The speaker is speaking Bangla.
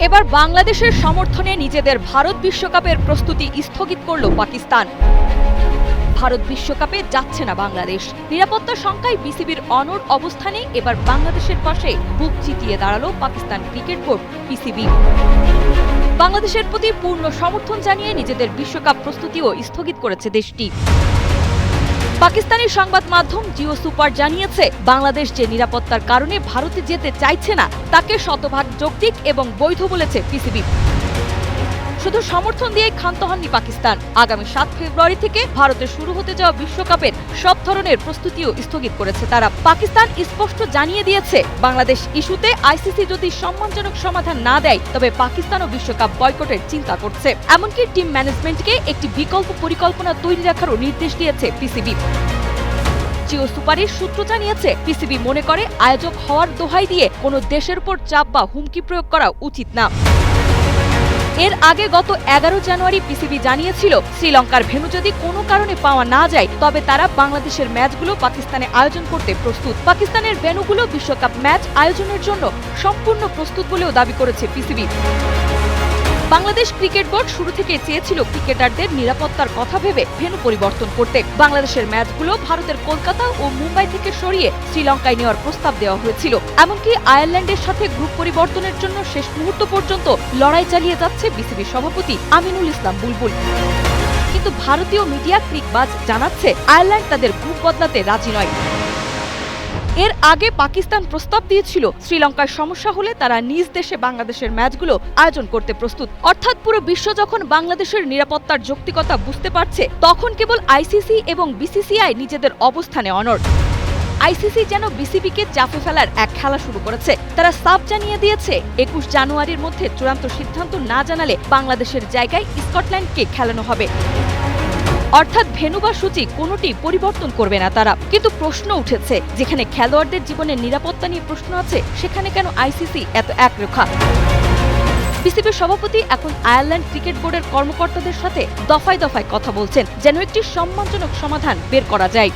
এবার বাংলাদেশের সমর্থনে নিজেদের ভারত বিশ্বকাপের প্রস্তুতি স্থগিত করল পাকিস্তান। ভারত বিশ্বকাপে যাচ্ছে না বাংলাদেশ। নিরাপত্তা শঙ্কায় বিসিবির অনড় অবস্থানে এবার বাংলাদেশের পাশে বুক চিতিয়ে দাঁড়ালো পাকিস্তান ক্রিকেট বোর্ড পিসিবি। বাংলাদেশের প্রতি পূর্ণ সমর্থন জানিয়ে নিজেদের বিশ্বকাপ প্রস্তুতিও স্থগিত করেছে দেশটি। পাকিস্তানি সংবাদ মাধ্যম জিও সুপার জানিয়েছে, বাংলাদেশ যে নিরাপত্তার কারণে ভারতে যেতে চাইছে না তাকে শতভাগ যৌক্তিক এবং বৈধ বলেছে পিসিবি। শুধু সমর্থন দিয়ে ক্ষান্ত হননি পাকিস্তান। আগামী 7 ফেব্রুয়ারি থেকে ভারতে শুরু হতে যাওয়া বিশ্বকাপের সব ধরনের প্রস্তুতিও স্থগিত করেছে তারা। পাকিস্তান স্পষ্ট জানিয়ে দিয়েছে, বাংলাদেশ ইস্যুতে আইসিসি যদি সম্মানজনক সমাধান না দেয় তবে পাকিস্তানও বিশ্বকাপ বয়কটের চিন্তা করছে। এমনকি টিম ম্যানেজমেন্টকে একটি বিকল্প পরিকল্পনা তৈরি রাখারও নির্দেশ দিয়েছে পিসিবি। জিও সুপারের সূত্র জানিয়েছে, পিসিবি মনে করে আয়োজক হওয়ার দোহাই দিয়ে কোনো দেশের উপর চাপ বা হুমকি প্রয়োগ করা উচিত না। এর আগে গত 11 জানুয়ারি পিসিবি জানিয়েছিল, শ্রীলঙ্কার ভেন্যু যদি কোনো কারণে পাওয়া না যায় তবে তারা বাংলাদেশের ম্যাচগুলো পাকিস্তানে আয়োজন করতে প্রস্তুত। পাকিস্তানের ভেন্যুগুলো বিশ্বকাপ ম্যাচ আয়োজনের জন্য সম্পূর্ণ প্রস্তুত বলেও দাবি করেছে পিসিবি। বাংলাদেশ ক্রিকেট বোর্ড শুরু থেকে চেয়েছিল ক্রিকেটারদের নিরাপত্তার কথা ভেবে ভেন্যু পরিবর্তন করতে। বাংলাদেশের ম্যাচগুলো ভারতের কলকাতা ও মুম্বাই থেকে সরিয়ে শ্রীলঙ্কায় নেওয়ার প্রস্তাব দেওয়া হয়েছিল। এমনকি আয়ারল্যান্ডের সাথে গ্রুপ পরিবর্তনের জন্য শেষ মুহূর্ত পর্যন্ত লড়াই চালিয়ে যাচ্ছে বিসিবি সভাপতি আমিনুল ইসলাম বুলবুল। কিন্তু ভারতীয় মিডিয়া ক্রিকবাজ জানাচ্ছে, আয়ারল্যান্ড তাদের গ্রুপ বদলাতে রাজি নয়। এর আগে পাকিস্তান প্রস্তাব দিয়েছিল, শ্রীলঙ্কার সমস্যা হলে তারা নিজ দেশে বাংলাদেশের ম্যাচগুলো আয়োজন করতে প্রস্তুত। অর্থাৎ পুরো বিশ্ব যখন বাংলাদেশের নিরাপত্তার যৌক্তিকতা বুঝতে পারছে, তখন কেবল আইসিসি এবং বিসিসিআই নিজেদের অবস্থানে অনড়। আইসিসি যেন বিসিবিকে চাপে ফেলার এক খেলা শুরু করেছে। তারা সাফ জানিয়ে দিয়েছে, 21 জানুয়ারির মধ্যে চূড়ান্ত সিদ্ধান্ত না জানালে বাংলাদেশের জায়গায় স্কটল্যান্ডকে খেলানো হবে। অর্থাৎ ভেন্যু বা সূচি কোনোটি পরিবর্তন করবে না তারা। কিন্তু প্রশ্ন উঠেছে, যেখানে খেলোয়াড়দের জীবনের নিরাপত্তা নিয়ে প্রশ্ন আছে, সেখানে কেন আইসিসি এত একরোখা? বিসিবির সভাপতি এখন আয়ারল্যান্ড ক্রিকেট বোর্ডের কর্মকর্তাদের সাথে দফায় দফায় কথা বলছেন, যেন একটি সম্মানজনক সমাধান বের করা যায়।